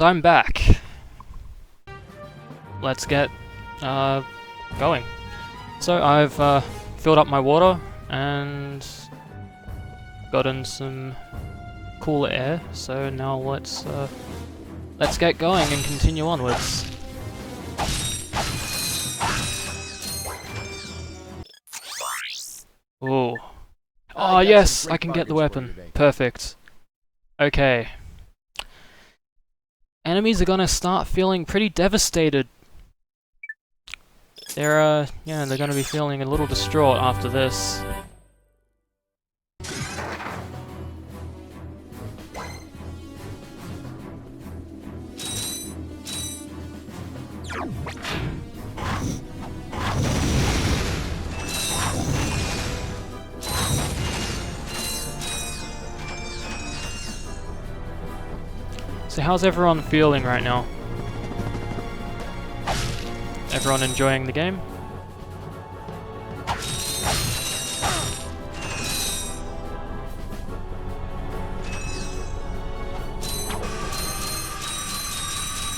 I'm back. Let's get going. So I've filled up my water and gotten some cool air. So now let's get going and continue onwards. Ooh. Oh yes, I can get the weapon. Perfect. Okay. Enemies are gonna start feeling pretty devastated. They're gonna be feeling a little distraught after this. So how's everyone feeling right now? Everyone enjoying the game?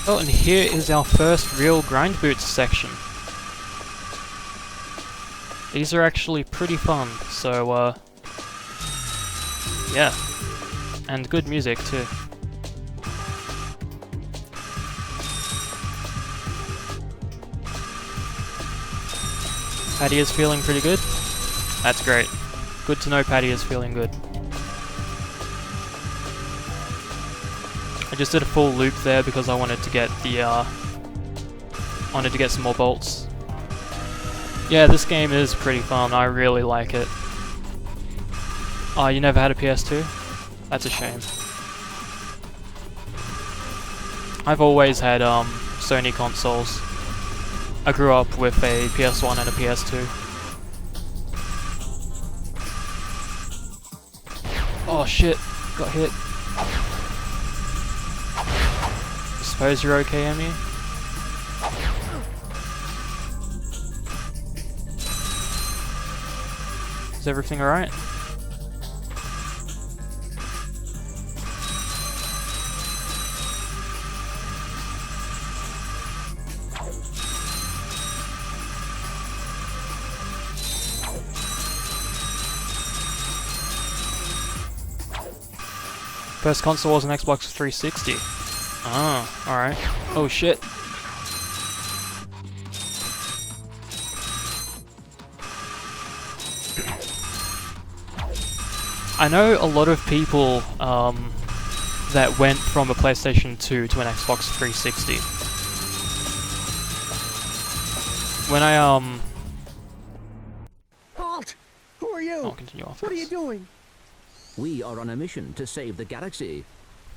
Oh, and here is our first real grind boots section. These are actually pretty fun, so yeah. And good music too. Patty is feeling pretty good. That's great. Good to know Patty is feeling good. I just did a full loop there because I wanted to get the wanted to get some more bolts. Yeah, this game is pretty fun. I really like it. Oh, you never had a PS2? That's a shame. I've always had Sony consoles. I grew up with a PS1 and a PS2. Oh shit, got hit. Suppose you're okay, Emmy? Is everything alright? First console was an Xbox 360. Ah, alright. Oh shit. I know a lot of people that went from a PlayStation 2 to an Xbox 360. When I Halt! Who are you? I'll continue off. What are you doing? We are on a mission to save the galaxy.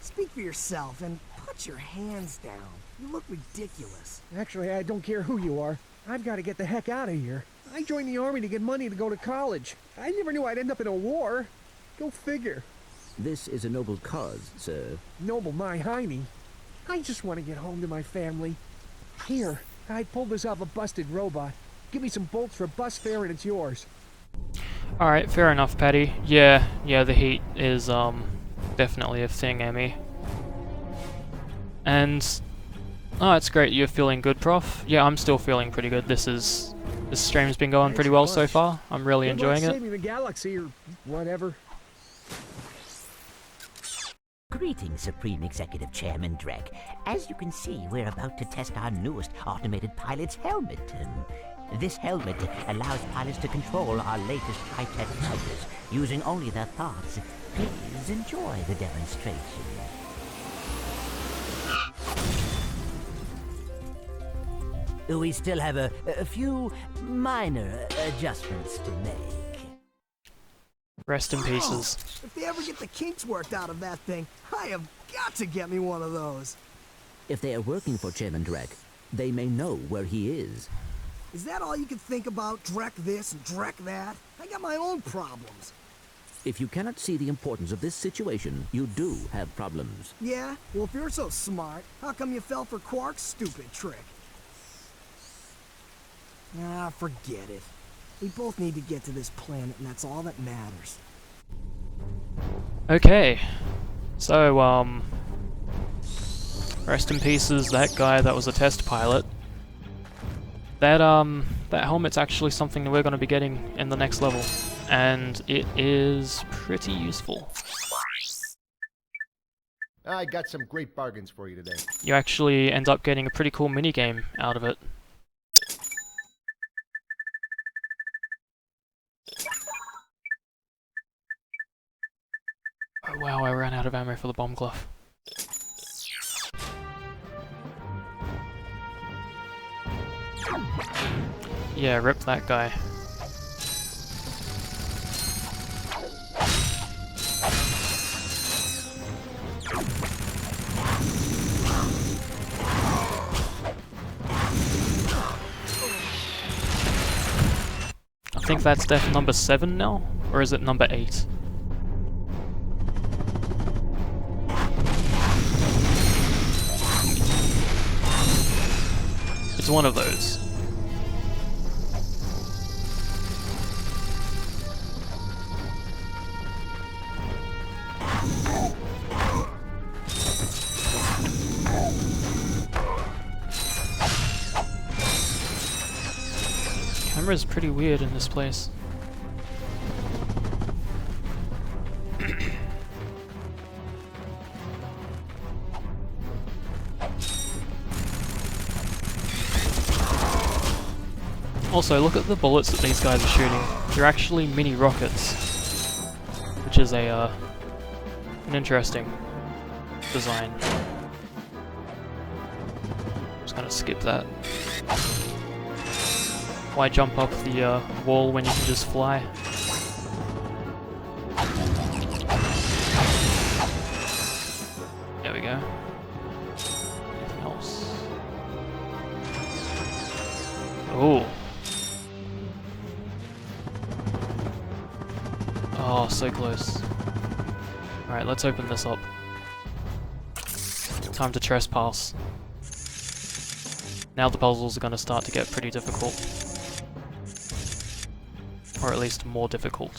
Speak for yourself and put your hands down. You look ridiculous. Actually, I don't care who you are. I've got to get the heck out of here. I joined the army to get money to go to college. I never knew I'd end up in a war. Go figure. This is a noble cause, sir. Noble my hiney. I just want to get home to my family. Here, I pulled this off a busted robot. Give me some bolts for bus fare and it's yours. Alright, fair enough, Patty. Yeah, the heat is definitely a thing, Emmy. And oh, it's great you're feeling good, Prof. Yeah, I'm still feeling pretty good. This stream's been going pretty well so far. I'm really enjoying it. Saving the galaxy or whatever. Greetings, Supreme Executive Chairman Drek. As you can see, we're about to test our newest automated pilot's helmet. This helmet allows pilots to control our latest high-tech fighters using only their thoughts. Please enjoy the demonstration. We still have a few minor adjustments to make. Rest in pieces. If they ever get the kinks worked out of that thing, I have got to get me one of those. If they are working for Chairman Drek, they may know where he is. Is that all you can think about? Drek this and Drek that? I got my own problems. If you cannot see the importance of this situation, you do have problems. Yeah? Well, if you're so smart, how come you fell for Quark's stupid trick? Ah, forget it. We both need to get to this planet, and that's all that matters. Okay. So, Rest in pieces, that guy that was a test pilot. That helmet's actually something that we're going to be getting in the next level, and it is pretty useful. I got some great bargains for you today. You actually end up getting a pretty cool minigame out of it. Oh wow, I ran out of ammo for the bomb glove. Yeah, rip that guy. I think that's death number 7 now? Or is it number 8? It's one of those. Camera's pretty weird in this place. Also, look at the bullets that these guys are shooting. They're actually mini rockets, which is an interesting design. Just gonna skip that. Why jump up the wall when you can just fly? There we go. Anything else? Oh. Oh, so close. Alright, let's open this up. Time to trespass. Now the puzzles are going to start to get pretty difficult. Or at least more difficult.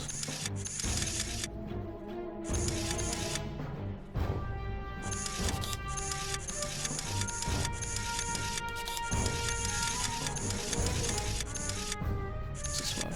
Does this work?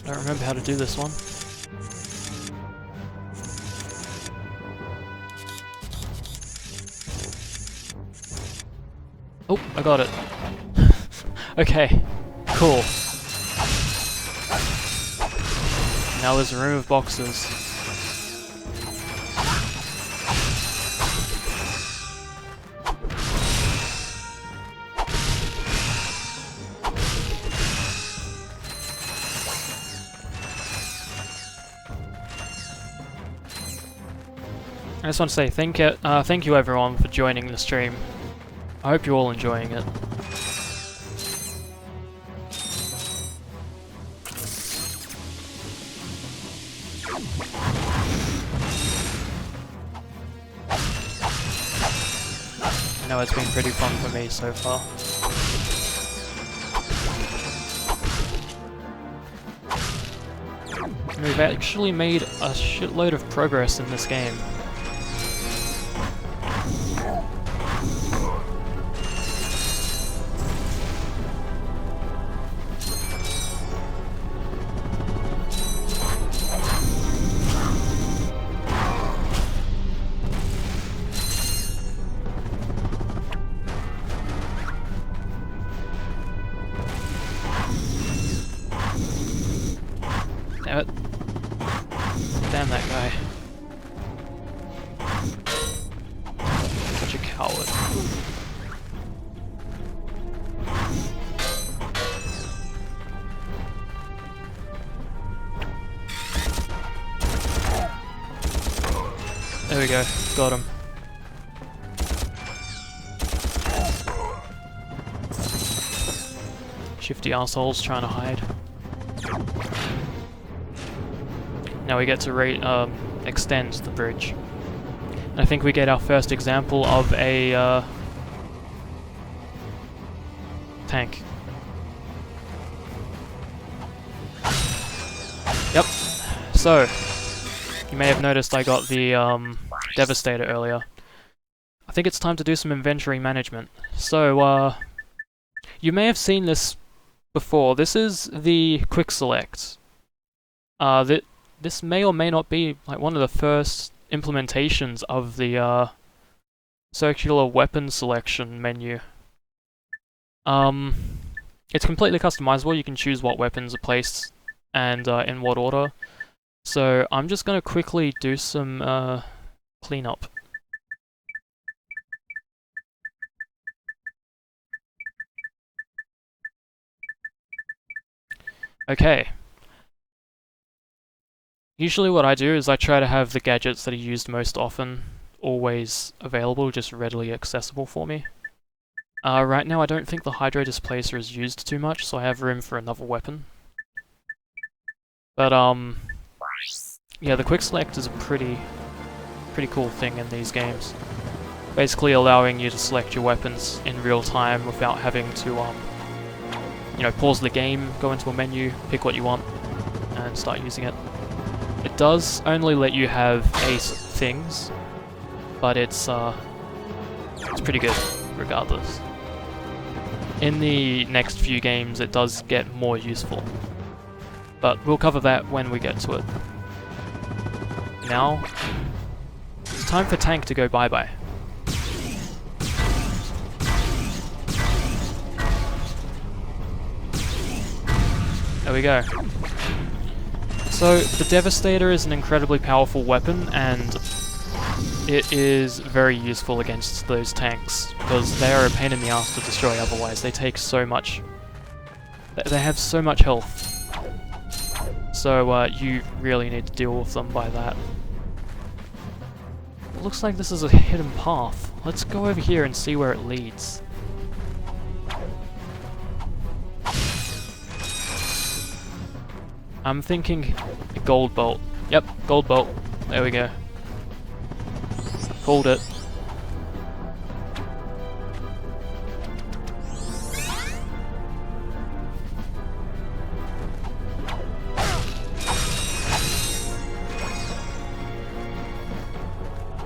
I don't remember how to do this one. Oh, I got it. Okay, cool. Now there's a room of boxes. I just want to say thank you everyone for joining the stream. I hope you're all enjoying it. I know it's been pretty fun for me so far. We've actually made a shitload of progress in this game. Damn it. Damn that guy. Such a coward. There we go, got him. Shifty assholes trying to hide. Now we get to extend the bridge. And I think we get our first example of a tank. Yep. So, you may have noticed I got the Devastator earlier. I think it's time to do some inventory management. So, you may have seen this before. This is the quick select. This may or may not be like one of the first implementations of the circular weapon selection menu. It's completely customizable. You can choose what weapons are placed and in what order. So I'm just going to quickly do some cleanup. Okay. Usually what I do is I try to have the gadgets that are used most often always available, just readily accessible for me. Right now I don't think the Hydro Displacer is used too much, so I have room for another weapon. But yeah, the quick select is a pretty cool thing in these games. Basically allowing you to select your weapons in real time without having to you know, pause the game, go into a menu, pick what you want, and start using it. It does only let you have 8 things, but it's pretty good regardless. In the next few games it does get more useful, but we'll cover that when we get to it. Now, it's time for Tank to go bye-bye. There we go. So, the Devastator is an incredibly powerful weapon, and it is very useful against those tanks, because they are a pain in the ass to destroy otherwise. They take so much... They have so much health. So, you really need to deal with them by that. It looks like this is a hidden path. Let's go over here and see where it leads. I'm thinking a gold bolt. Yep, gold bolt. There we go. Called it.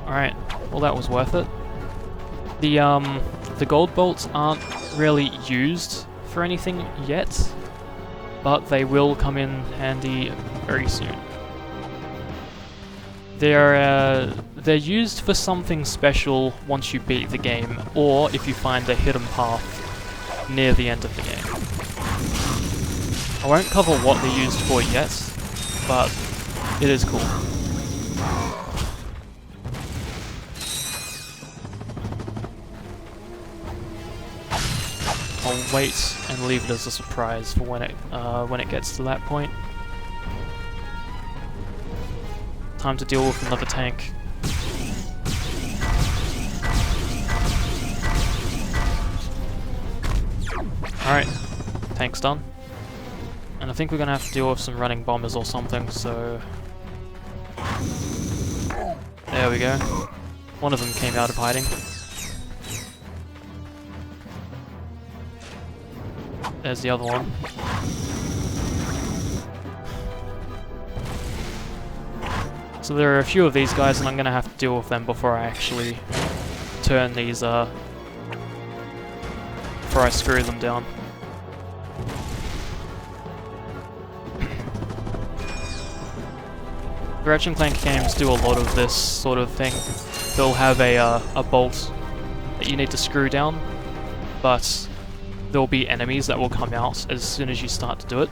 Alright, well that was worth it. The gold bolts aren't really used for anything yet, but they will come in handy very soon. They're used for something special once you beat the game, or if you find a hidden path near the end of the game. I won't cover what they're used for yet, but it is cool. I'll wait and leave it as a surprise for when it gets to that point. Time to deal with another tank. Alright, tank's done. And I think we're gonna have to deal with some running bombers or something, so... There we go. One of them came out of hiding. There's the other one. So there are a few of these guys, and I'm gonna have to deal with them before I actually turn these, before I screw them down. The Ratchet Clank games do a lot of this sort of thing. They'll have a bolt that you need to screw down, but there'll be enemies that will come out as soon as you start to do it,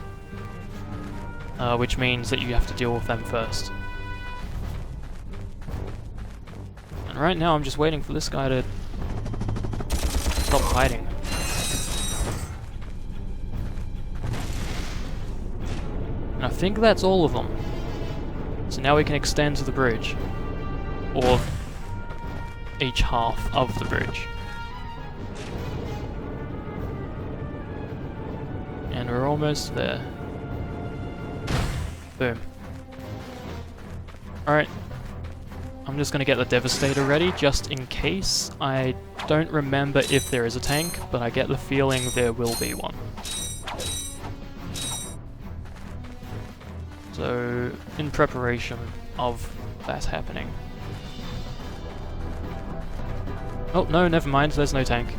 which means that you have to deal with them first. And right now I'm just waiting for this guy to stop hiding. And I think that's all of them. So now we can extend to the bridge. Or each half of the bridge. And we're almost there. Boom. Alright. I'm just gonna get the Devastator ready, just in case. I don't remember if there is a tank, but I get the feeling there will be one. So, in preparation of that happening. Oh, no, never mind, there's no tank.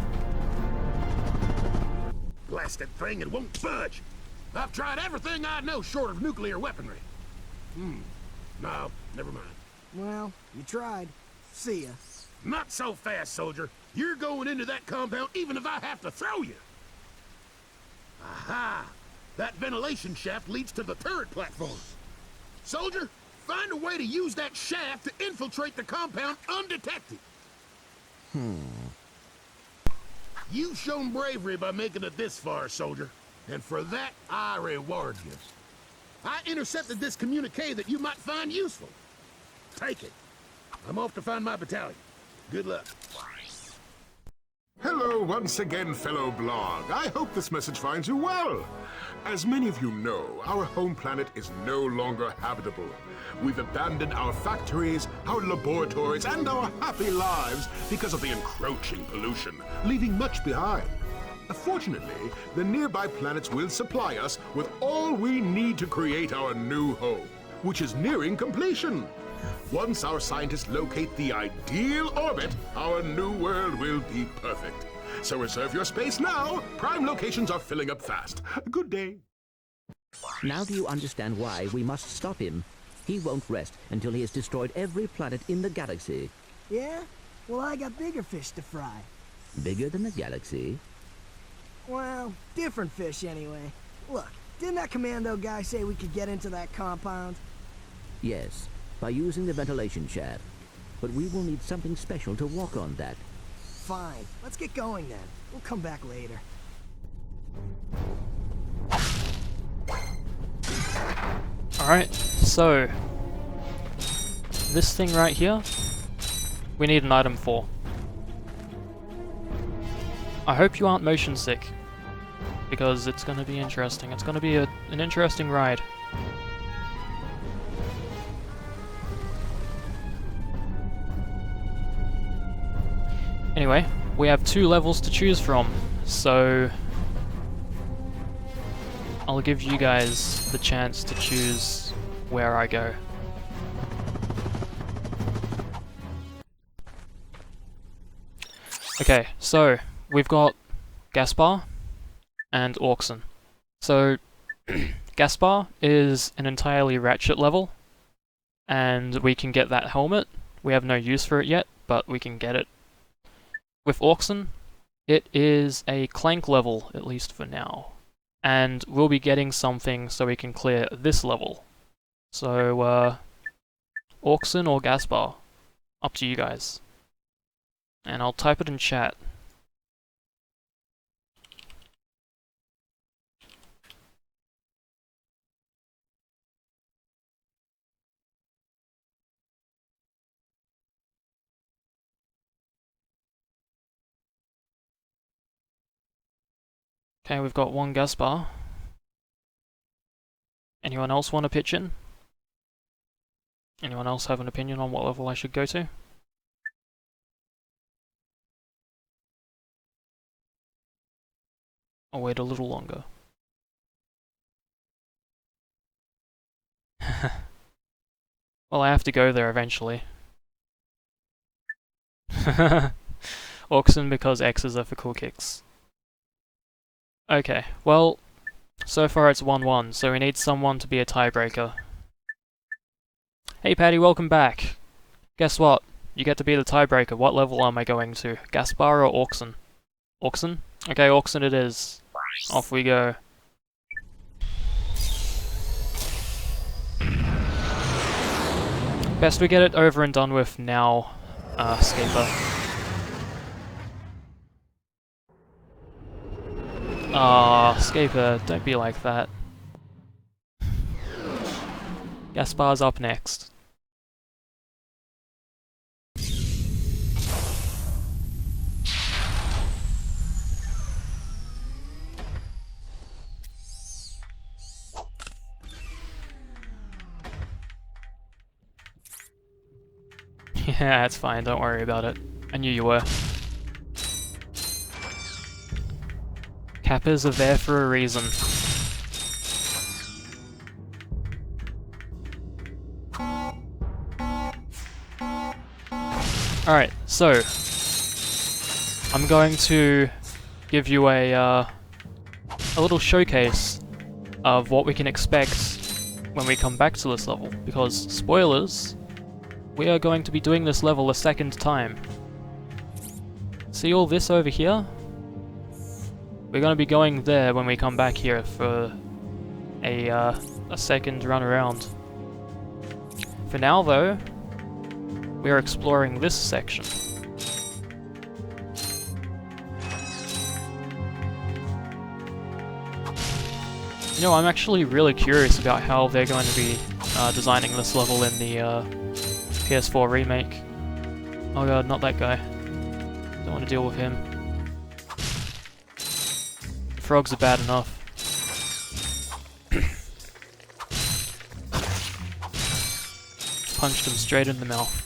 Blasted thing, it won't budge. I've tried everything I know short of nuclear weaponry. No, never mind. Well, you tried. See ya. Not so fast, soldier. You're going into that compound even if I have to throw you. Aha! That ventilation shaft leads to the turret platform. Soldier, find a way to use that shaft to infiltrate the compound undetected. You've shown bravery by making it this far, soldier. And for that, I reward you. I intercepted this communique that you might find useful. Take it. I'm off to find my battalion. Good luck. Hello once again, fellow blog. I hope this message finds you well. As many of you know, our home planet is no longer habitable. We've abandoned our factories, our laboratories, and our happy lives because of the encroaching pollution, leaving much behind. Fortunately, the nearby planets will supply us with all we need to create our new home, which is nearing completion. Once our scientists locate the ideal orbit, our new world will be perfect. So reserve your space now. Prime locations are filling up fast. Good day. Now do you understand why we must stop him? He won't rest until he has destroyed every planet in the galaxy. Yeah? Well, I got bigger fish to fry. Bigger than the galaxy? Well, different fish anyway. Look, didn't that commando guy say we could get into that compound? Yes, by using the ventilation shaft. But we will need something special to walk on that. Fine, let's get going then. We'll come back later. Alright, so this thing right here, we need an item for. I hope you aren't motion sick, because it's going to be interesting. It's going to be an interesting ride. Anyway, we have 2 levels to choose from, so I'll give you guys the chance to choose where I go. Okay, so we've got Gaspar and Auxin. So Gaspar is an entirely Ratchet level, and we can get that helmet. We have no use for it yet, but we can get it. With Auxin, it is a Clank level, at least for now. And we'll be getting something so we can clear this level. So, Auxin or Gaspar? Up to you guys. And I'll type it in chat. Okay, we've got 1 Gaspar. Anyone else want to pitch in? Anyone else have an opinion on what level I should go to? I'll wait a little longer. Well, I have to go there eventually. Auxin because X's are for cool kicks. Okay, well, so far it's 1-1, so we need someone to be a tiebreaker. Hey Patty, welcome back. Guess what? You get to be the tiebreaker. What level am I going to? Gaspar or Auxin? Auxin? Okay, Auxin it is. Off we go. Best we get it over and done with now, Scaper. Ah, Scaper, don't be like that. Gaspar's up next. Yeah, it's fine, don't worry about it. I knew you were. Kappas are there for a reason. Alright, so I'm going to give you a little showcase of what we can expect when we come back to this level, because spoilers, we are going to be doing this level a second time. See all this over here? We're going to be going there when we come back here for a second run around. For now though, we are exploring this section. You know, I'm actually really curious about how they're going to be designing this level in the PS4 remake. Oh god, not that guy. Don't want to deal with him. The frogs are bad enough. Punched him straight in the mouth.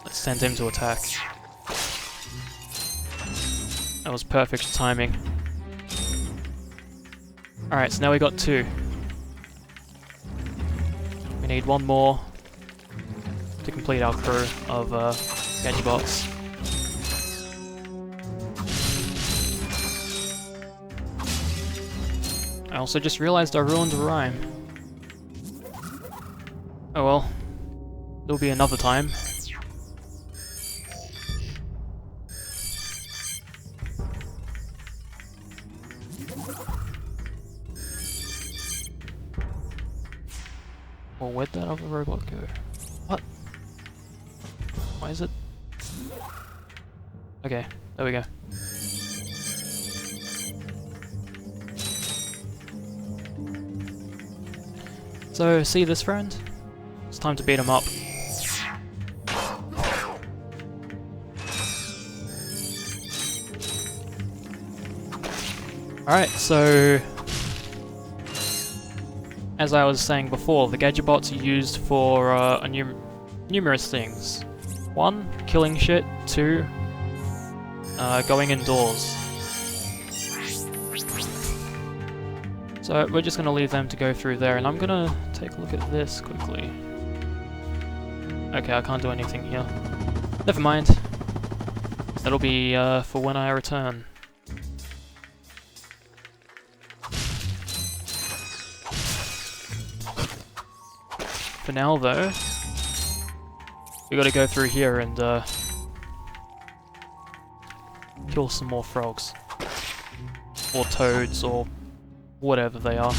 Let's send him to attack. That was perfect timing. Alright, so now we got 2. We need 1 more to complete our crew of Gadgebots. I also just realized I ruined a rhyme. Oh well. There'll be another time. Well, where'd that other robot go? What? Why is it? Okay, there we go. So, see this friend? It's time to beat him up. Alright, so as I was saying before, the Gadgebots are used for numerous things. 1, killing shit. 2, going indoors. So we're just going to leave them to go through there, and I'm going to take a look at this quickly. Okay, I can't do anything here. Never mind. That'll be for when I return. For now, though, we gotta go through here and kill some more frogs. Or toads, or whatever they are.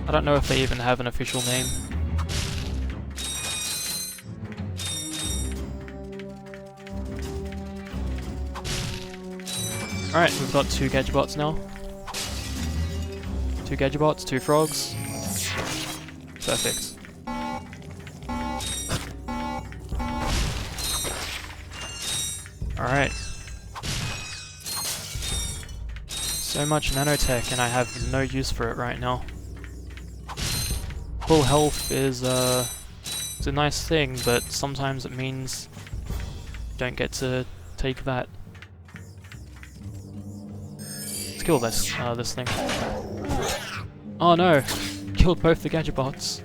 I don't know if they even have an official name. Alright, we've got 2 Gadgebots now. 2 Gadgebots, 2 frogs. Perfect. Alright. So much nanotech and I have no use for it right now. Full health is it's a nice thing, but sometimes it means you don't get to take that. Let's kill this this thing. Oh no! Killed both the Gadgebots.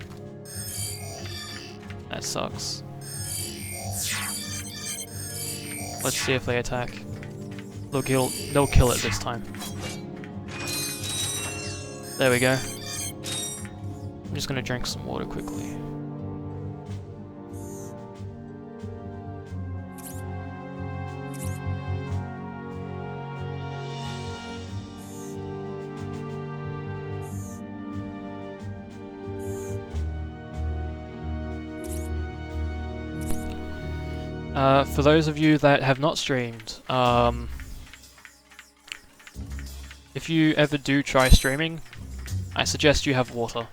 That sucks. Let's see if they attack. They'll kill it this time. There we go. I'm just gonna drink some water quickly. For those of you that have not streamed, if you ever do try streaming, I suggest you have water.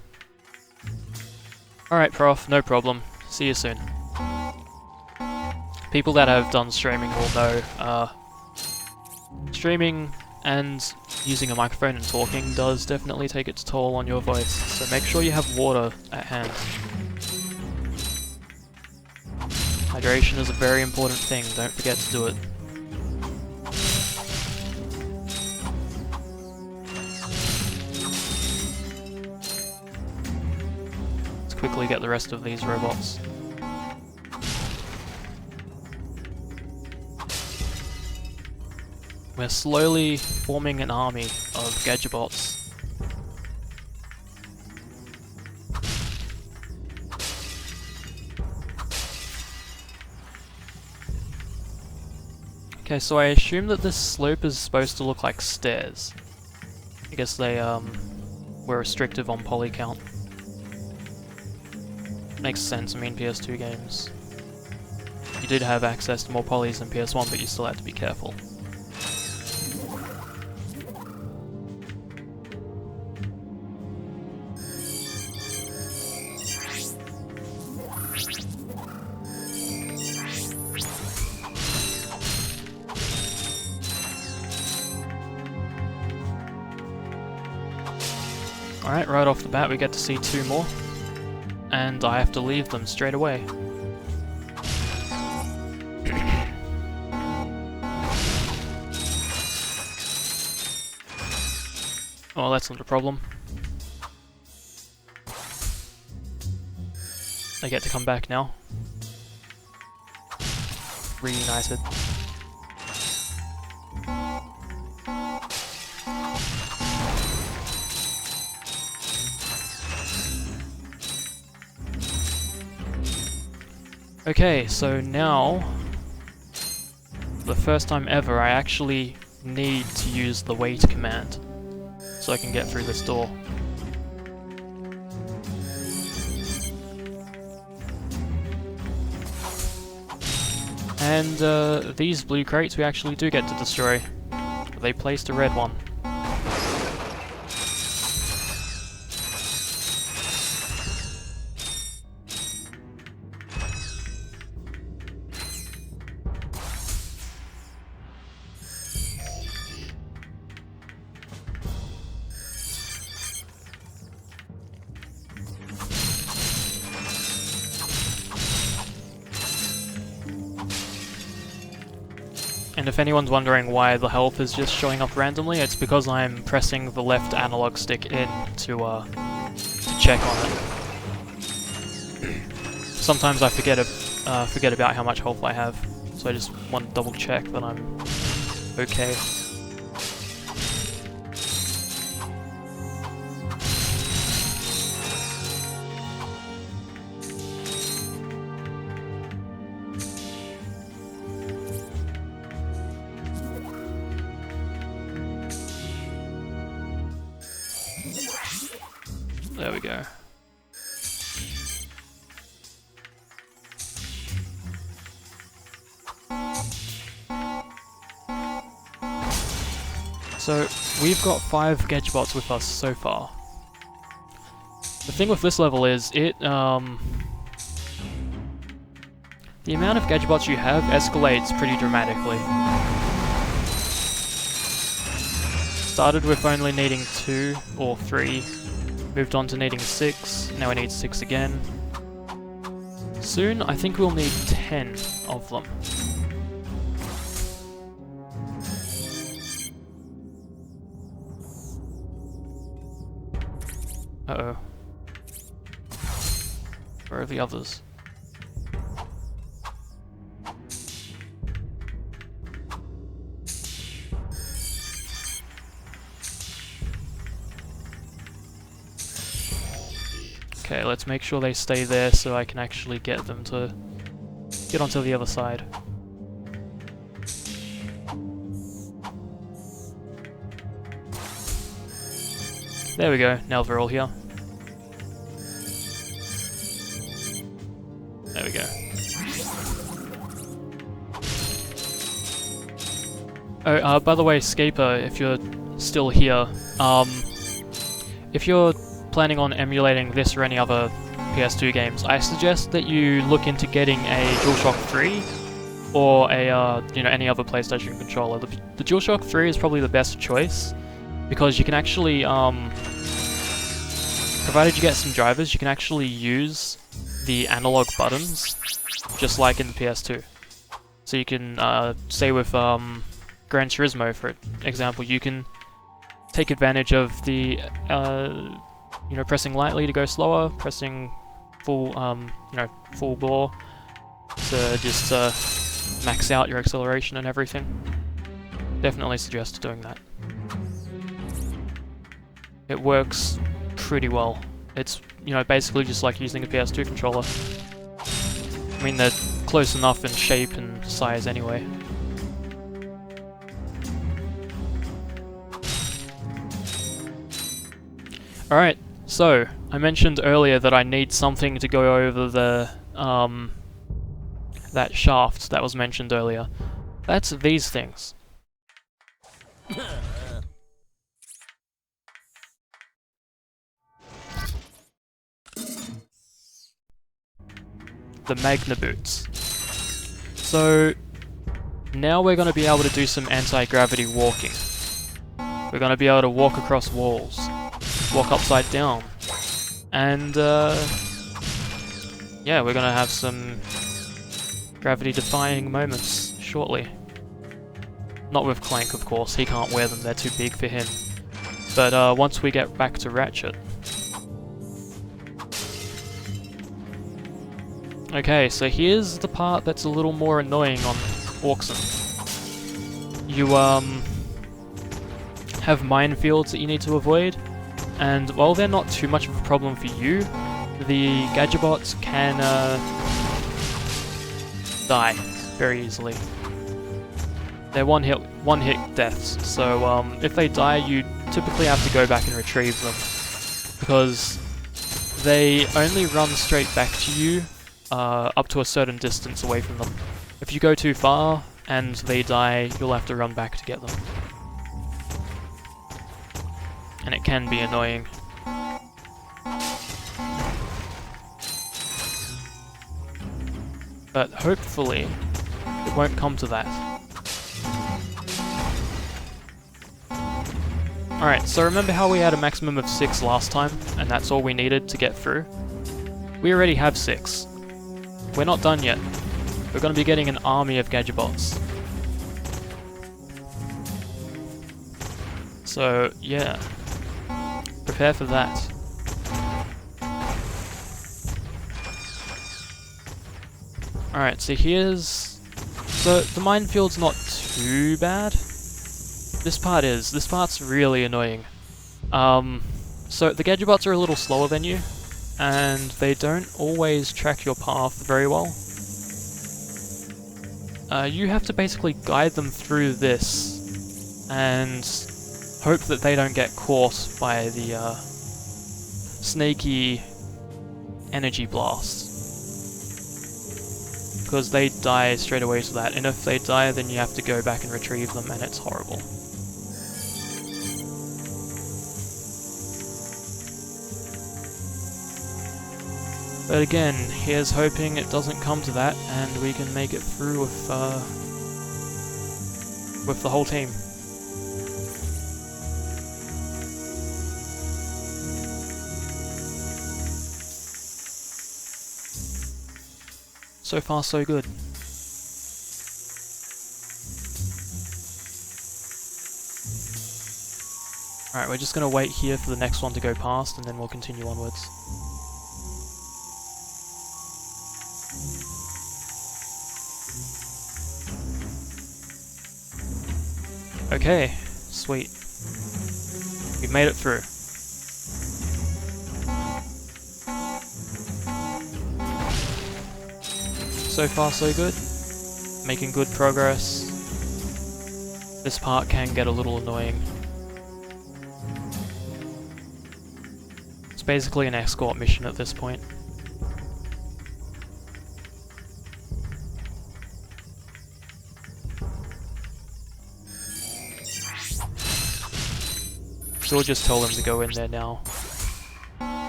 Alright, Prof, no problem. See you soon. People that have done streaming will know, streaming and using a microphone and talking does definitely take its toll on your voice, so make sure you have water at hand. Hydration is a very important thing, don't forget to do it. Let's quickly get the rest of these robots. We're slowly forming an army of Gadgetbots. Okay, so I assume that this slope is supposed to look like stairs. I guess they were restrictive on poly count. Makes sense, I mean PS2 games. You did have access to more polys than PS1, but you still had to be careful. Alright, right off the bat we get to see 2 more, and I have to leave them straight away. Oh, that's not a problem. They get to come back now. Reunited. Okay, so now, for the first time ever, I actually need to use the wait command so I can get through this door. And these blue crates we actually do get to destroy. They placed a red one. And if anyone's wondering why the health is just showing up randomly, it's because I'm pressing the left analog stick in to check on it. Sometimes I forget about how much health I have, so I just want to double check that I'm okay. There we go. So, we've got 5 Gadgetbots with us so far. The thing with this level is, the amount of Gadgetbots you have escalates pretty dramatically. Started with only needing 2 or 3, moved on to needing 6, now we need 6 again. Soon, I think we'll need 10 of them. Uh-oh. Where are the others? Okay, let's make sure they stay there so I can actually get them to get onto the other side. There we go, now they're all here. There we go. Oh, by the way, Scaper, if you're still here, if you're planning on emulating this or any other PS2 games, I suggest that you look into getting a DualShock 3 or a, you know, any other PlayStation controller. The DualShock 3 is probably the best choice because you can actually, provided you get some drivers, you can actually use the analog buttons just like in the PS2. So you can, say with Gran Turismo, for example, you can take advantage of the, you know, pressing lightly to go slower, pressing full, you know, full bore to just max out your acceleration and everything. Definitely suggest doing that. It works pretty well. It's, you know, basically just like using a PS2 controller. I mean, they're close enough in shape and size anyway. Alright, so, I mentioned earlier that I need something to go over the, that shaft that was mentioned earlier. That's these things. The Magna Boots. So, now we're going to be able to do some anti-gravity walking. We're going to be able to walk across walls, walk upside down, and yeah, we're going to have some gravity-defying moments shortly. Not with Clank, of course, he can't wear them, they're too big for him. But once we get back to Ratchet. Okay, so here's the part that's a little more annoying on Auxin. You, have minefields that you need to avoid, and while they're not too much of a problem for you, the Gadgetbots can, die very easily. They're one-hit deaths, so, if they die, you typically have to go back and retrieve them, because they only run straight back to you up to a certain distance away from them. If you go too far and they die, you'll have to run back to get them. And it can be annoying. But hopefully, it won't come to that. Alright, so remember how we had a maximum of 6 last time, and that's all we needed to get through? We already have 6. We're not done yet. We're going to be getting an army of Gadgetbots. So, yeah. Prepare for that. Alright, so here's... So, the minefield's not too bad. This part is. This part's really annoying. So, the Gadgetbots are a little slower than you, and they don't always track your path very well. You have to basically guide them through this, and hope that they don't get caught by the snaky energy blast. Because they die straight away to that, and if they die then you have to go back and retrieve them, and it's horrible. But again, here's hoping it doesn't come to that, and we can make it through with the whole team. So far, so good. Alright, we're just gonna wait here for the next one to go past, and then we'll continue onwards. Okay, sweet. We've made it through. So far so good. Making good progress. This part can get a little annoying. It's basically an escort mission at this point. so we'll just tell them to go in there now.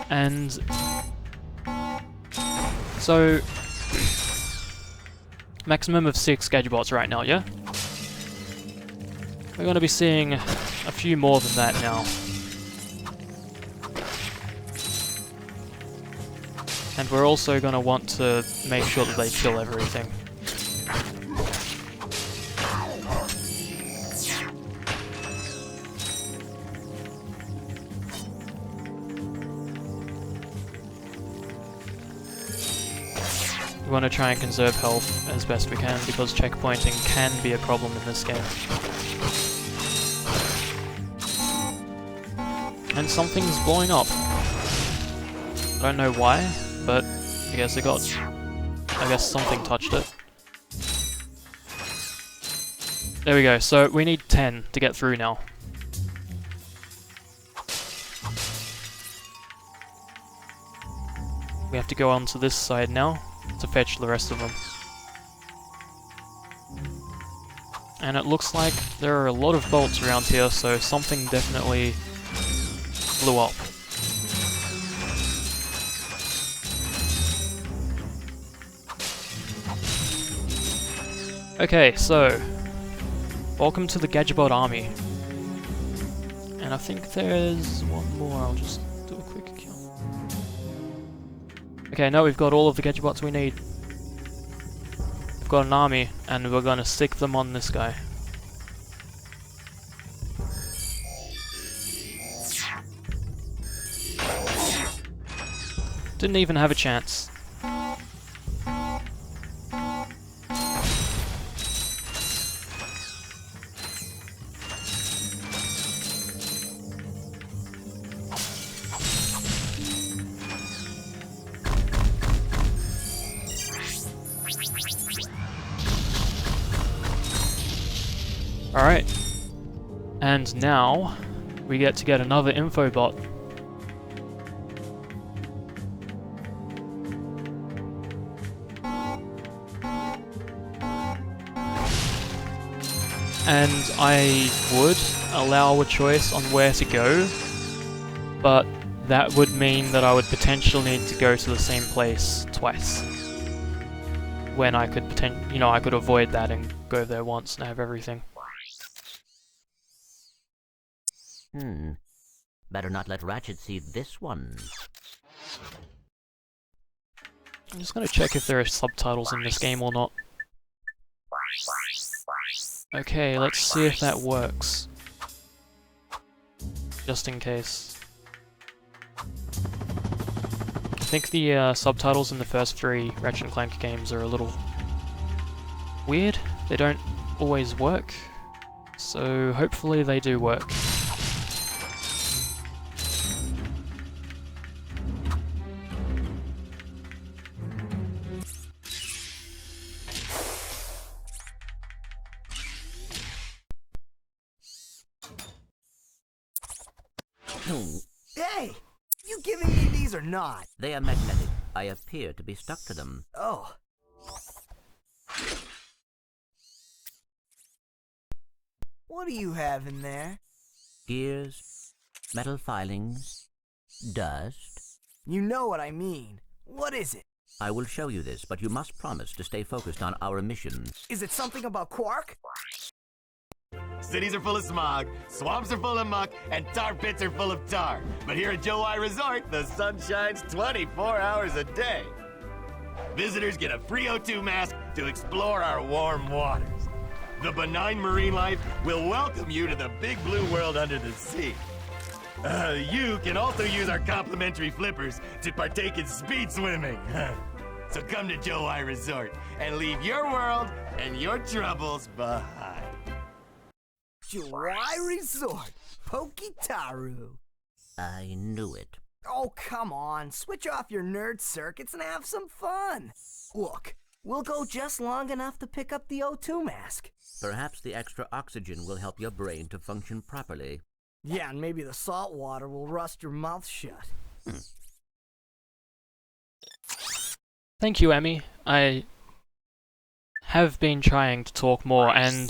And so maximum of 6 Gadgebots right now, yeah? We're going to be seeing a few more than that now. And we're also going to want to make sure that they kill everything. We want to try and conserve health as best we can, because checkpointing can be a problem in this game. And something's blowing up. I don't know why, but I guess something touched it. There we go, so we need 10 to get through now. We have to go on to this side now to fetch the rest of them. And it looks like there are a lot of bolts around here, so something definitely blew up. Okay, so welcome to the Gadgetbot army. And I think there's one more, I'll just do a quick count. Okay, now we've got all of the Gadgebots we need. We've got an army, and we're gonna stick them on this guy. Didn't even have a chance. Alright, and now we get to get another info bot. And I would allow a choice on where to go, but that would mean that I would potentially need to go to the same place twice. When I could I could avoid that and go there once and have everything. Better not let Ratchet see this one. I'm just gonna check if there are subtitles in this game or not. Okay, let's see if that works. Just in case. I think the subtitles in the first 3 Ratchet Clank games are a little weird. They don't always work. So hopefully they do work. Hey! You giving me these or not? They are magnetic. I appear to be stuck to them. Oh. What do you have in there? Gears, metal filings, dust. You know what I mean. What is it? I will show you this, but you must promise to stay focused on our mission. Is it something about Quark? Cities are full of smog, swamps are full of muck, and tar pits are full of tar. But here at Joe I Resort, the sun shines 24 hours a day. Visitors get a free O2 mask to explore our warm waters. The benign marine life will welcome you to the big blue world under the sea. You can also use our complimentary flippers to partake in speed swimming. So come to Joe I Resort and leave your world and your troubles behind. Joai Resort, Pokitaru. I knew it. Oh, come on. Switch off your nerd circuits and have some fun. Look, we'll go just long enough to pick up the O2 mask. Perhaps the extra oxygen will help your brain to function properly. Yeah, and maybe the salt water will rust your mouth shut. Thank you, Emmy. I have been trying to talk more, and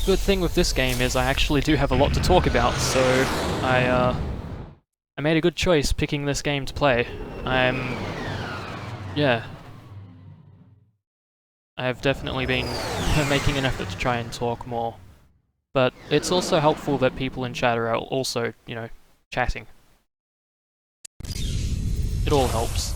good thing with this game is I actually do have a lot to talk about, so I made a good choice picking this game to play. Yeah. I've definitely been making an effort to try and talk more. But it's also helpful that people in chat are also, you know, chatting. It all helps.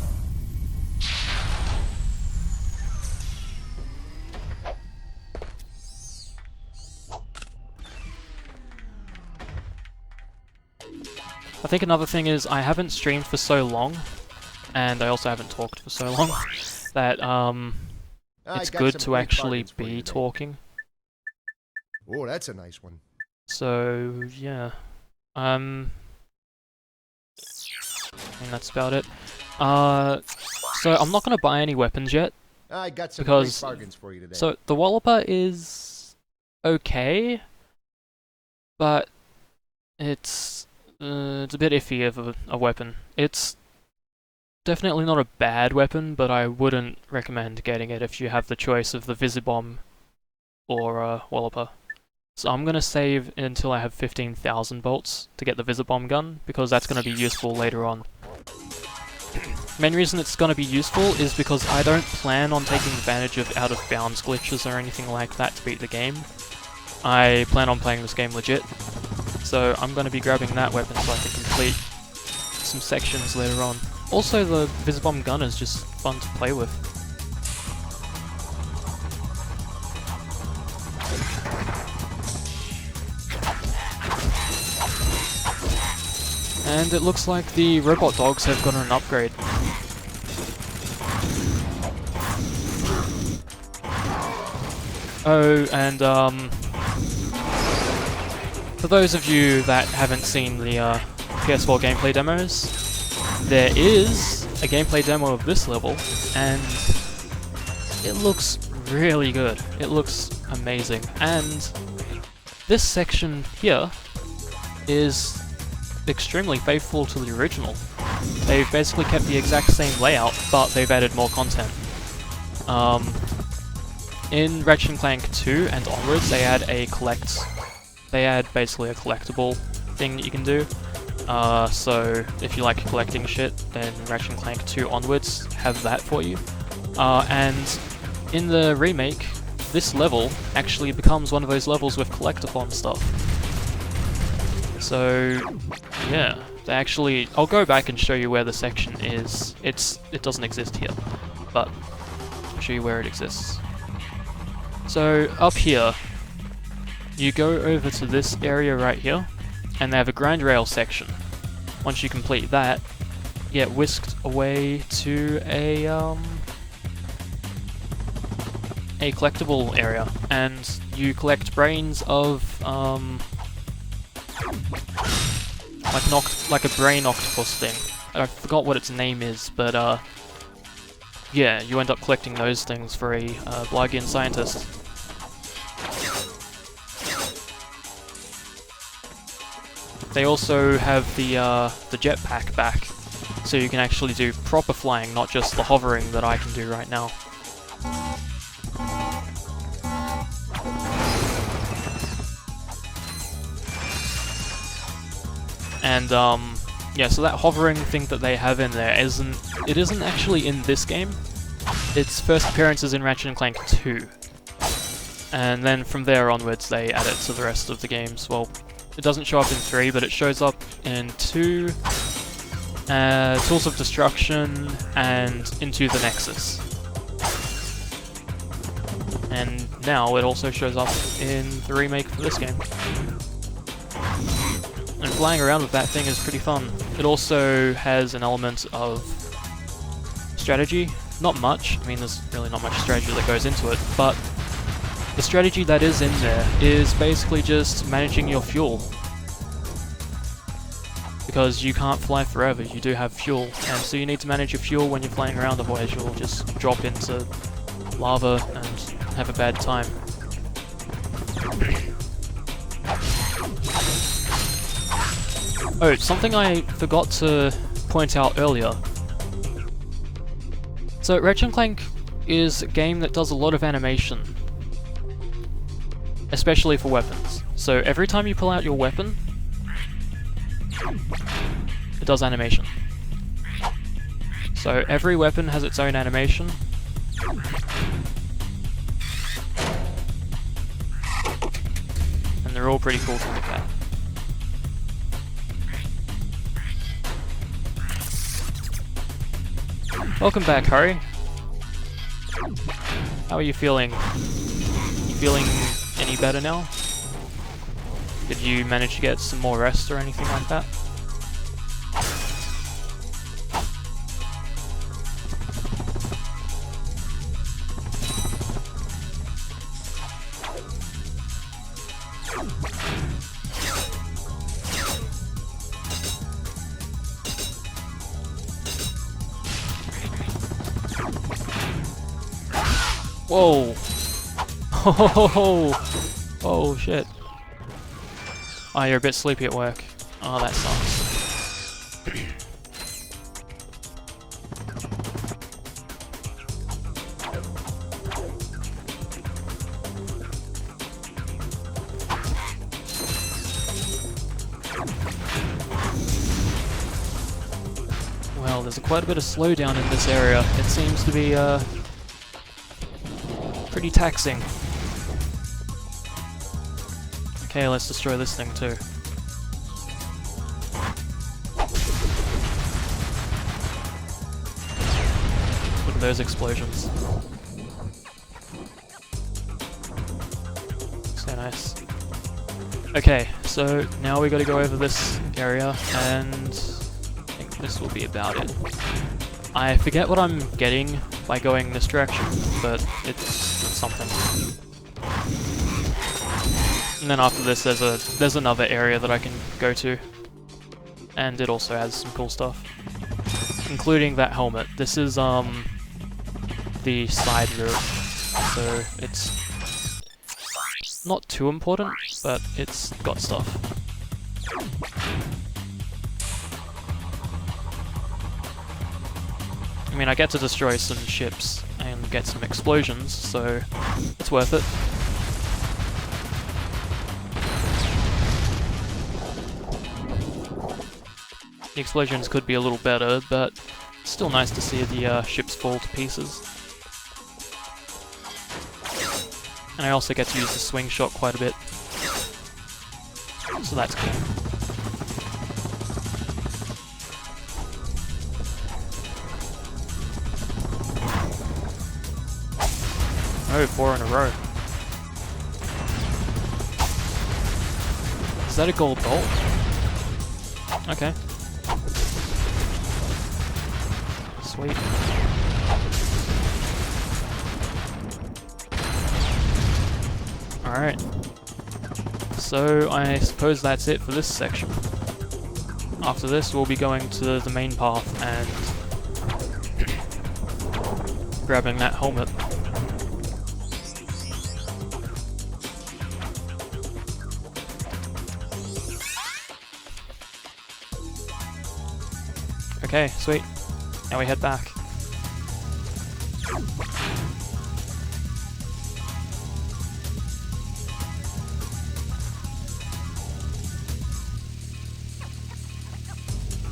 I think another thing is I haven't streamed for so long, and I also haven't talked for so long, that it's good to actually be talking. Oh, that's a nice one. So, yeah. I think that's about it. So I'm not gonna buy any weapons yet. I got some because, great bargains for you today. So the Walloper is okay, but it's a bit iffy of a weapon. It's definitely not a bad weapon, but I wouldn't recommend getting it if you have the choice of the Visibomb or Walloper. So I'm gonna save until I have 15,000 bolts to get the Visibomb gun, because that's gonna be useful later on. Main reason it's gonna be useful is because I don't plan on taking advantage of out-of-bounds glitches or anything like that to beat the game. I plan on playing this game legit, so I'm gonna be grabbing that weapon so I can complete some sections later on. Also, the Visibomb gun is just fun to play with. And it looks like the robot dogs have gotten an upgrade. Oh, and for those of you that haven't seen the PS4 gameplay demos, there is a gameplay demo of this level, and it looks really good. It looks amazing. And this section here is extremely faithful to the original. They've basically kept the exact same layout, but they've added more content. In Ratchet Clank 2 and onwards, they add basically a collectible thing that you can do. So if you like collecting shit, then Ratchet Clank 2 onwards have that for you. And in the remake, this level actually becomes one of those levels with collectathon stuff. So, yeah, they actually... I'll go back and show you where the section is. It doesn't exist here, but I'll show you where it exists. So, up here, you go over to this area right here, and they have a grind rail section. Once you complete that, you get whisked away to a collectible area, and you collect brains of like a brain octopus thing. I forgot what its name is, but yeah, you end up collecting those things for a Blargian scientist. They also have the jetpack back, so you can actually do proper flying, not just the hovering that I can do right now. And yeah, so that hovering thing that they have in there isn't actually in this game. Its first appearance is in Ratchet Clank 2. And then from there onwards they add it to the rest of the games. Well, it doesn't show up in 3, but it shows up in 2, Tools of Destruction, and Into the Nexus. And now it also shows up in the remake for this game. And flying around with that thing is pretty fun. It also has an element of strategy. Not much, I mean there's really not much strategy that goes into it, but the strategy that is in there is basically just managing your fuel. Because you can't fly forever, you do have fuel, and so you need to manage your fuel when you're flying around, otherwise you'll just drop into lava and have a bad time. Oh, something I forgot to point out earlier. So Ratchet Clank is a game that does a lot of animation. especially for weapons. So every time you pull out your weapon, it does animation. So every weapon has its own animation. And they're all pretty cool to look at. Welcome back, Hurry. How are you feeling? You feeling any better now? Did you manage to get some more rest or anything like that? Whoa! Oh shit. Oh, you're a bit sleepy at work. Oh, that sucks. Well, there's quite a bit of slowdown in this area. It seems to be, pretty taxing. Okay, let's destroy this thing too. Look at those explosions. So nice. Okay, so now we gotta go over this area, and I think this will be about it. I forget what I'm getting by going this direction, but it's something. And then after this there's another area that I can go to. And it also has some cool stuff. Including that helmet. This is the side route. So it's not too important, but it's got stuff. I mean, I get to destroy some ships and get some explosions, so it's worth it. The explosions could be a little better, but it's still nice to see the ships fall to pieces. And I also get to use the swing shot quite a bit, so that's cool. Oh, 4 in a row. Is that a gold bolt? Okay. Sweet. Alright. So I suppose that's it for this section. After this we'll be going to the main path and grabbing that helmet. Okay, sweet. Now we head back.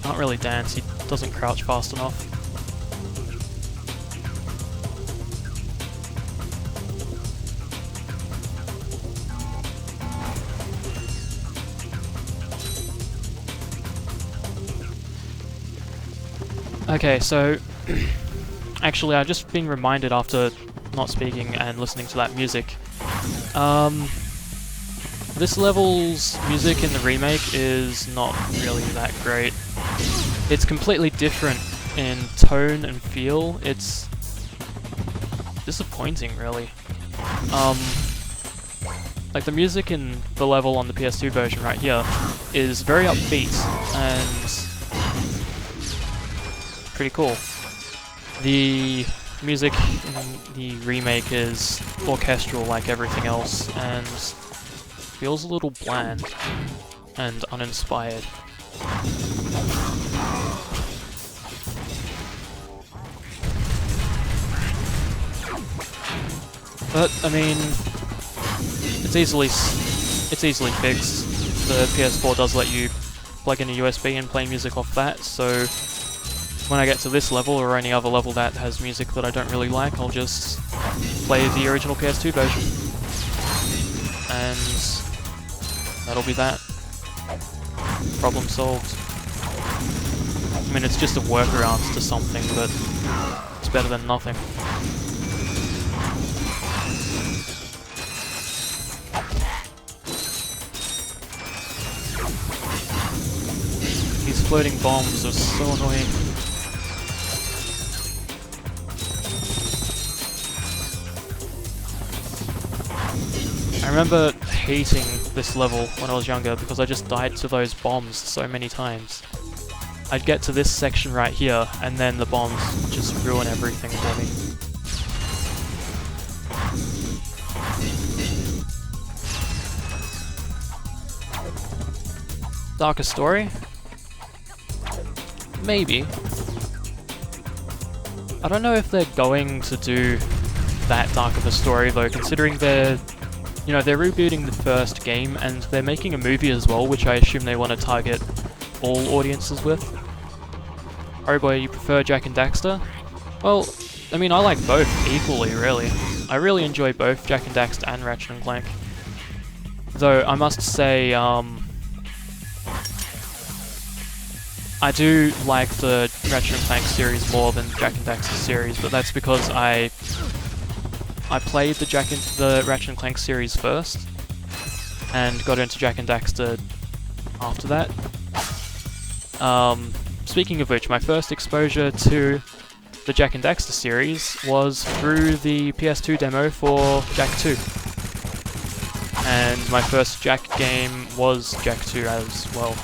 Can't really dance, he doesn't crouch fast enough. Okay, so actually I've just been reminded after not speaking and listening to that music. This level's music in the remake is not really that great. It's completely different in tone and feel. It's disappointing, really. Like the music in the level on the PS2 version right here is very upbeat and pretty cool. The music in the remake is orchestral like everything else and feels a little bland and uninspired. But, I mean, it's easily fixed. The PS4 does let you plug in a USB and play music off that, so when I get to this level or any other level that has music that I don't really like, I'll just play the original PS2 version. And that'll be that. Problem solved. I mean, it's just a workaround to something, but it's better than nothing. These floating bombs are so annoying. I remember hating this level when I was younger because I just died to those bombs so many times. I'd get to this section right here, and then the bombs just ruin everything for me. Darker story? Maybe. I don't know if they're going to do that dark of a story though, considering they're rebooting the first game and they're making a movie as well, which I assume they want to target all audiences with. Oh boy, you prefer Jak and Daxter? Well, I mean, I like both equally, really. I really enjoy both Jak and Daxter and Ratchet and Clank. Though, I must say, I do like the Ratchet and Clank series more than Jak and Daxter series, but that's because I played the Ratchet and Clank series first, and got into Jak and Daxter after that. Speaking of which, my first exposure to the Jak and Daxter series was through the PS2 demo for Jak 2. And my first Jak game was Jak 2 as well.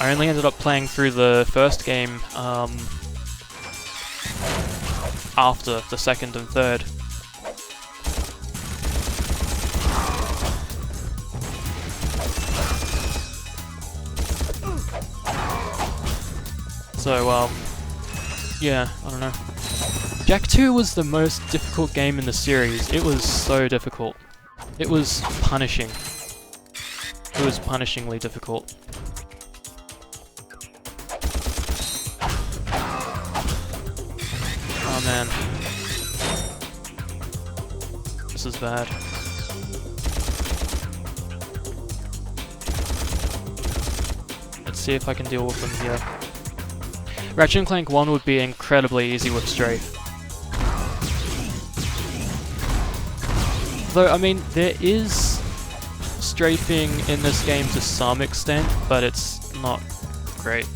I only ended up playing through the first game after the second and third. So, yeah, I don't know. Jak 2 was the most difficult game in the series. It was so difficult. It was punishing. It was punishingly difficult. Oh man. This is bad. Let's see if I can deal with them here. Ratchet and Clank 1 would be incredibly easy with Strafe. Though, I mean, there is strafing in this game to some extent, but it's not great.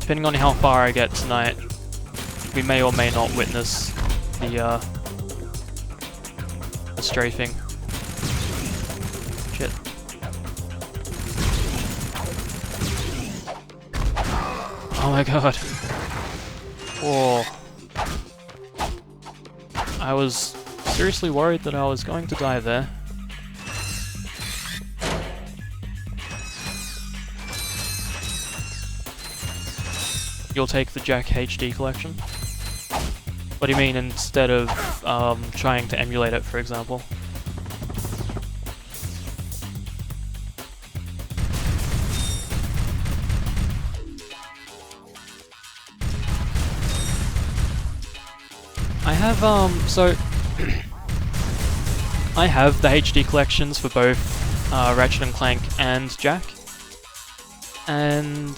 Depending on how far I get tonight, we may or may not witness the strafing. Shit. Oh my god. Whoa. I was seriously worried that I was going to die there. You'll take the Jak HD collection? What do you mean, instead of trying to emulate it, for example? I have, so... I have the HD collections for both Ratchet and Clank and Jak. And...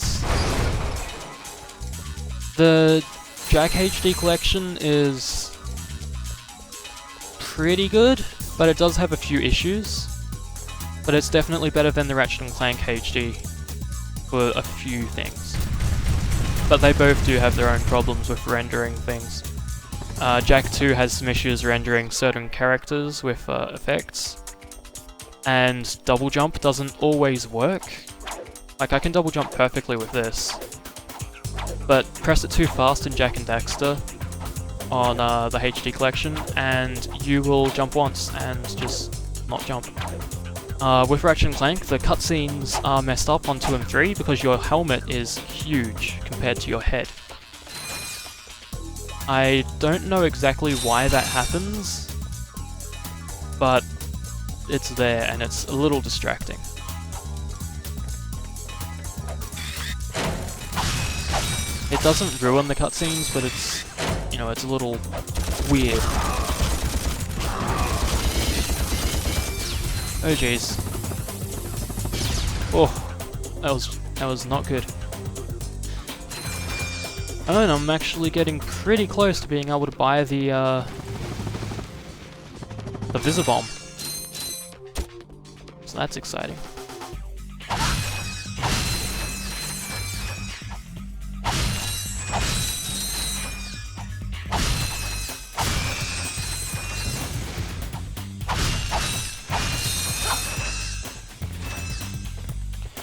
the Jak HD collection is pretty good, but it does have a few issues. But it's definitely better than the Ratchet and Clank HD for a few things. But they both do have their own problems with rendering things. Jak 2 has some issues rendering certain characters with effects, and double jump doesn't always work. Like, I can double jump perfectly with this, but press it too fast in Jak and Daxter on the HD collection, and you will jump once and just not jump. With Ratchet and Clank, the cutscenes are messed up on 2 and 3 because your helmet is huge compared to your head. I don't know exactly why that happens, but it's there and it's a little distracting. It doesn't ruin the cutscenes, but it's, you know, it's a little weird. Oh jeez. Oh, that was not good. And I'm actually getting pretty close to being able to buy the Visibomb. So that's exciting.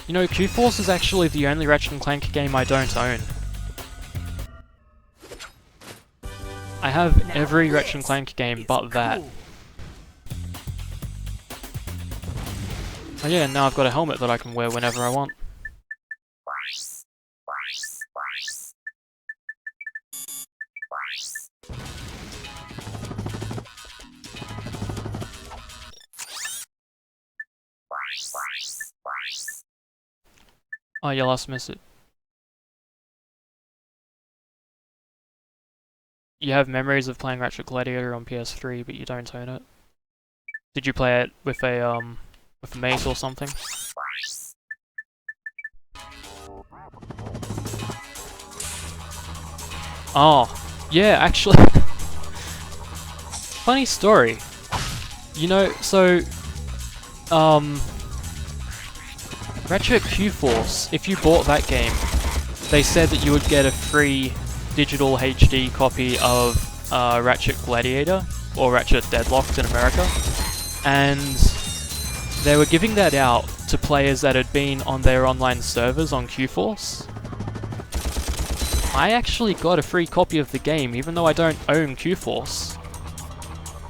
You know, Q-Force is actually the only Ratchet & Clank game I don't own. I have every Ratchet & Clank game but that. Oh yeah, and now I've got a helmet that I can wear whenever I want. Oh, you last miss it. You have memories of playing Ratchet Gladiator on PS3, but you don't own it. Did you play it with a mate or something? Oh, yeah, actually. Funny story. You know, so Ratchet Q-Force, if you bought that game, they said that you would get a free digital HD copy of Ratchet Gladiator, or Ratchet Deadlocked in America, and they were giving that out to players that had been on their online servers on Q-Force. I actually got a free copy of the game, even though I don't own Q-Force.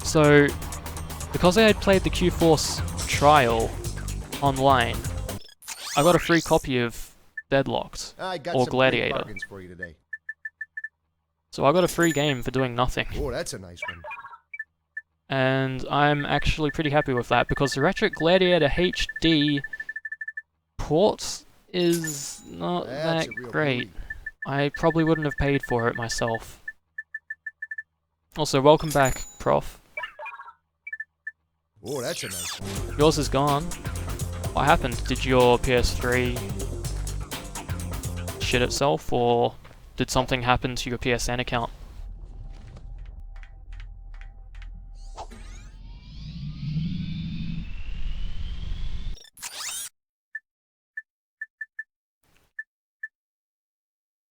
So, because I had played the Q-Force trial online, I got a free copy of Deadlocked, or Gladiator. For you today. So I got a free game for doing nothing. Oh, that's a nice one. And I'm actually pretty happy with that, because the Ratchet Gladiator HD port is not that great. I probably wouldn't have paid for it myself. Also, welcome back, Prof. Oh, that's a nice one. Yours is gone. What happened? Did your PS3 shit itself, or did something happen to your PSN account?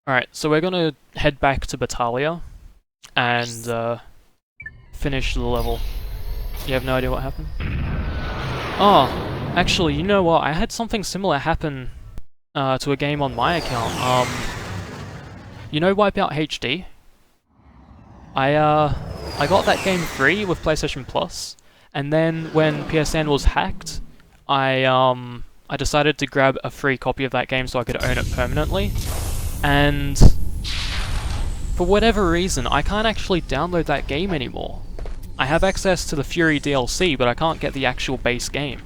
Alright, so we're gonna head back to Battalia and finish the level. You have no idea what happened? Oh, actually, you know what? I had something similar happen to a game on my account. You know Wipeout HD? I got that game free with PlayStation Plus, and then when PSN was hacked, I decided to grab a free copy of that game so I could own it permanently. And for whatever reason, I can't actually download that game anymore. I have access to the Fury DLC, but I can't get the actual base game.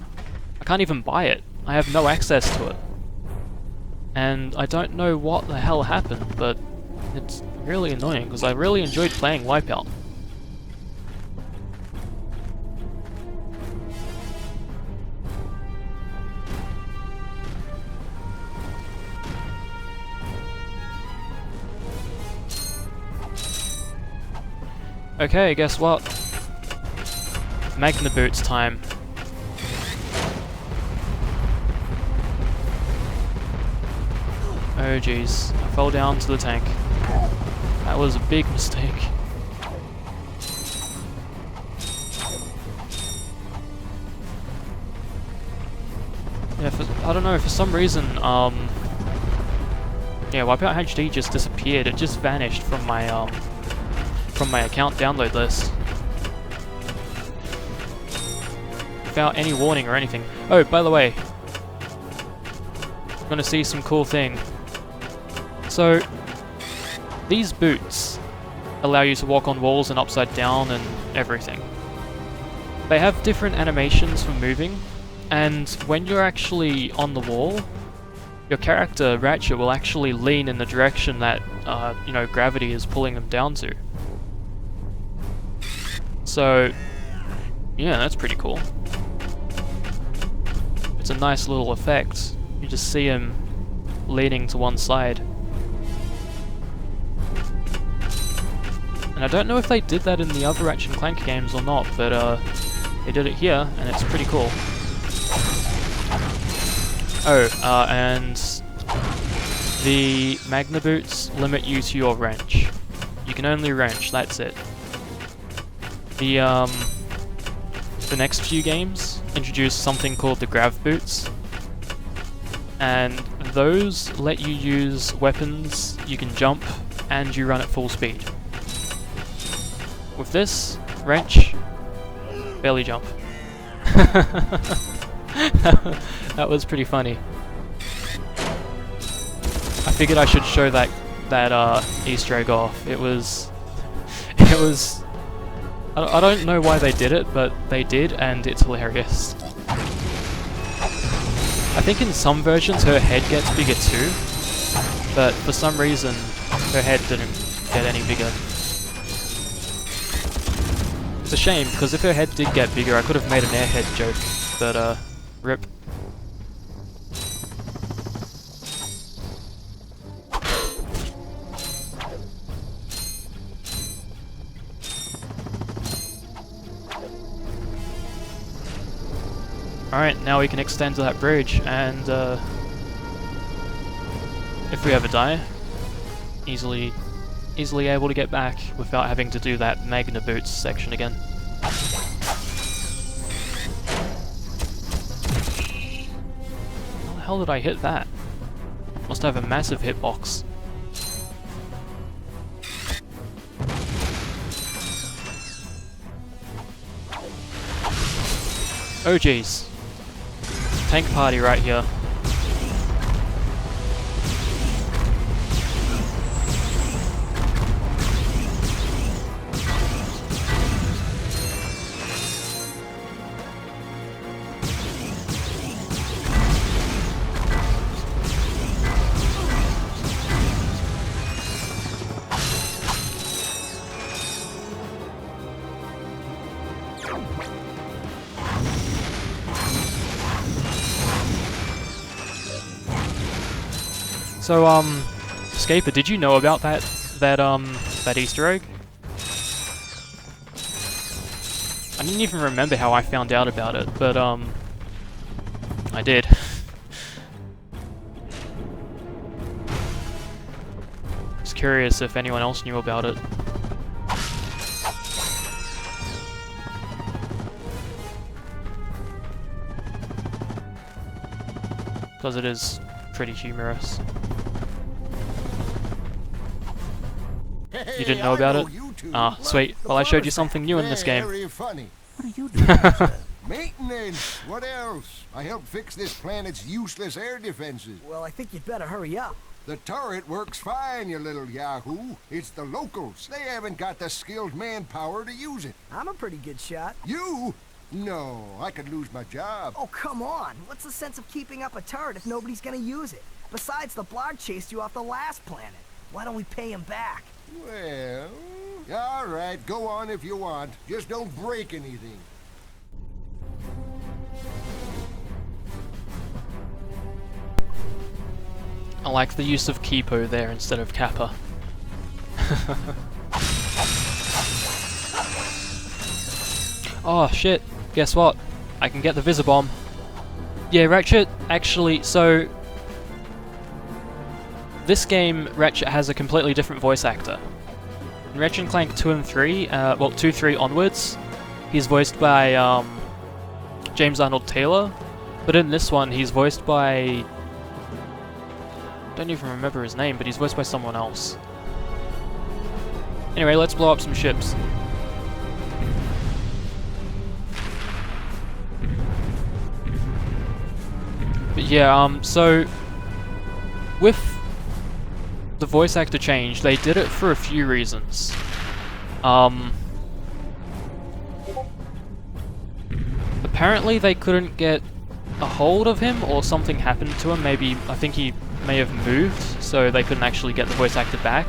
I can't even buy it. I have no access to it. And I don't know what the hell happened, but it's really annoying, because I really enjoyed playing Wipeout. Okay, guess what? Magna Boots time. Oh jeez, I fell down to the tank. That was a big mistake. Yeah, I don't know, for some reason, yeah, Wipeout HD just disappeared. It just vanished from my account download list. Without any warning or anything. Oh, by the way, I'm gonna see some cool thing. So, these boots, allow you to walk on walls and upside down and everything. They have different animations for moving, and when you're actually on the wall, your character, Ratchet, will actually lean in the direction that, you know, gravity is pulling them down to. So, yeah, that's pretty cool. It's a nice little effect. You just see him leaning to one side. And I don't know if they did that in the other Ratchet Clank games or not, but they did it here, and it's pretty cool. Oh, and the Magna Boots limit you to your wrench. You can only wrench, that's it. The next few games introduce something called the Grav Boots, and those let you use weapons, you can jump, and you run at full speed. With this, wrench, barely jump. That was pretty funny. I figured I should show that Easter egg off. It was I don't know why they did it, but they did, and it's hilarious. I think in some versions her head gets bigger too, but for some reason her head didn't get any bigger. It's a shame, because if her head did get bigger I could have made an airhead joke, but rip. Alright, now we can extend to that bridge, and if we ever die, easily able to get back without having to do that Magna Boots section again. How the hell did I hit that? Must have a massive hitbox. Oh jeez. Tank party right here. So, Scaper, did you know about that Easter egg? I didn't even remember how I found out about it, but, I did. Just curious if anyone else knew about it. Because it is pretty humorous. You didn't know about it? Ah, sweet. Well, I showed you something new in this game. Very funny. What are you doing? Maintenance. What else? I helped fix this planet's useless air defenses. Well, I think you'd better hurry up. The turret works fine, you little yahoo. It's the locals. They haven't got the skilled manpower to use it. I'm a pretty good shot. You? No, I could lose my job. Oh, come on. What's the sense of keeping up a turret if nobody's gonna use it? Besides, the Blarg chased you off the last planet. Why don't we pay him back? Well, all right, go on if you want. Just don't break anything. I like the use of Kipo there instead of Kappa. Oh shit, guess what? I can get the Visibomb. Yeah, Ratchet, actually, so... This game, Ratchet has a completely different voice actor. In Ratchet Clank 2 and 3, well, 2, 3 onwards, he's voiced by, James Arnold Taylor, but in this one, he's voiced by... I don't even remember his name, but he's voiced by someone else. Anyway, let's blow up some ships. But yeah, so... With the voice actor change, they did it for a few reasons. Apparently they couldn't get a hold of him, or something happened to him. Maybe, I think he may have moved, so they couldn't actually get the voice actor back.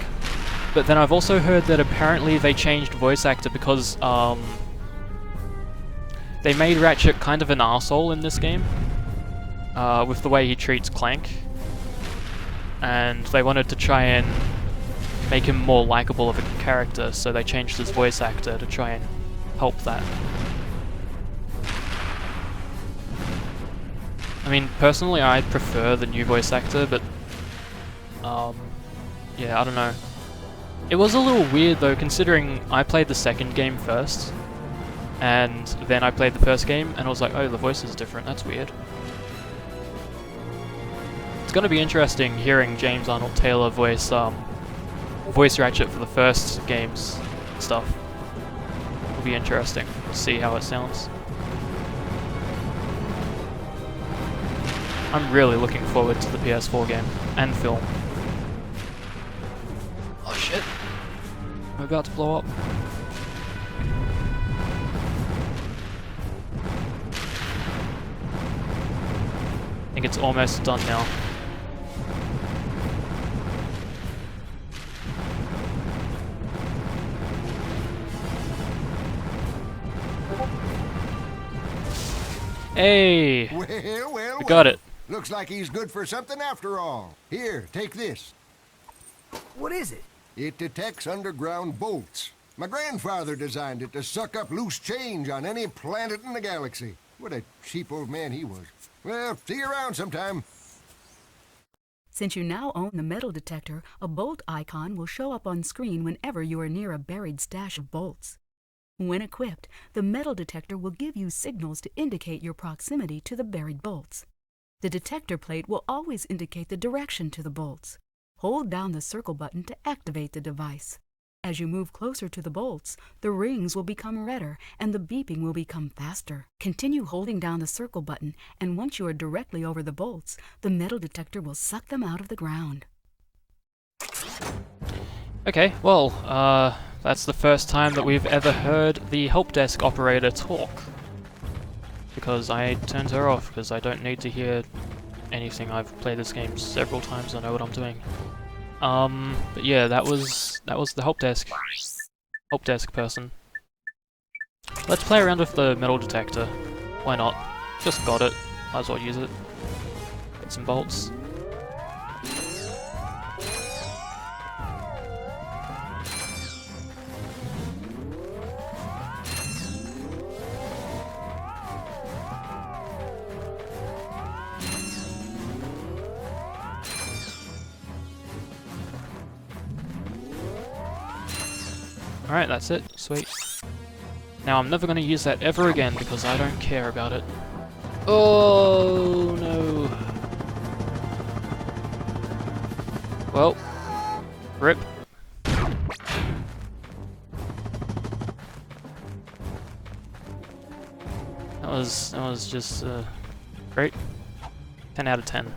But then I've also heard that apparently they changed voice actor because, they made Ratchet kind of an arsehole in this game, with the way he treats Clank. And they wanted to try and make him more likable of a character, so they changed his voice actor to try and help that. I mean, personally, I prefer the new voice actor, but yeah, I don't know. It was a little weird though, considering I played the second game first, and then I played the first game, and I was like, oh, the voice is different, that's weird. It's gonna be interesting hearing James Arnold Taylor voice Ratchet for the first game's stuff. It'll be interesting to see how it sounds. I'm really looking forward to the PS4 game and film. Oh shit. I'm about to blow up. I think it's almost done now. Hey! Well, We got it. Looks like he's good for something after all. Here, take this. What is it? It detects underground bolts. My grandfather designed it to suck up loose change on any planet in the galaxy. What a cheap old man he was. Well, see you around sometime. Since you now own the metal detector, a bolt icon will show up on screen whenever you are near a buried stash of bolts. When equipped, the metal detector will give you signals to indicate your proximity to the buried bolts. The detector plate will always indicate the direction to the bolts. Hold down the circle button to activate the device. As you move closer to the bolts, the rings will become redder and the beeping will become faster. Continue holding down the circle button, and once you are directly over the bolts, the metal detector will suck them out of the ground. Okay, well, that's the first time that we've ever heard the help desk operator talk. Because I turned her off, because I don't need to hear anything. I've played this game several times, I know what I'm doing. But yeah, that was the help desk person. Let's play around with the metal detector. Why not? Just got it. Might as well use it. Get some bolts. Alright, that's it. Sweet. Now I'm never gonna use that ever again because I don't care about it. Oh no. Well, rip. That was just great. 10 out of 10.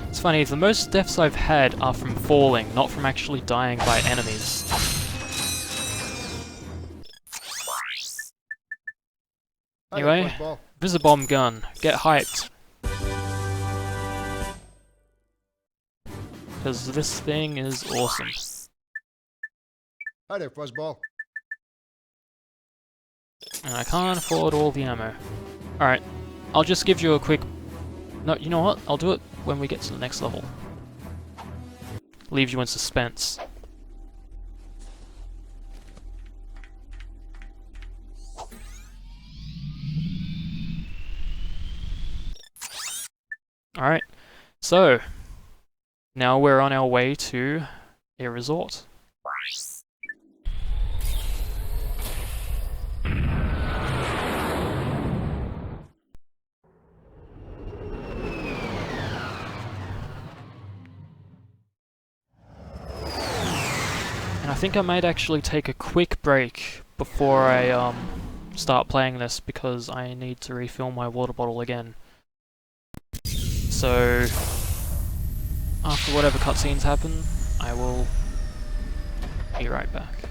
It's funny, the most deaths I've had are from falling, not from actually dying by enemies. Anyway, Visibomb gun, get hyped. Because this thing is awesome. Hi there, Fuzzball. And I can't afford all the ammo. Alright, I'll just give you a quick... No, you know what? I'll do it when we get to the next level. Leave you in suspense. Alright, so now we're on our way to a resort. And I think I might actually take a quick break before I start playing this because I need to refill my water bottle again. So after whatever cutscenes happen, I will be right back.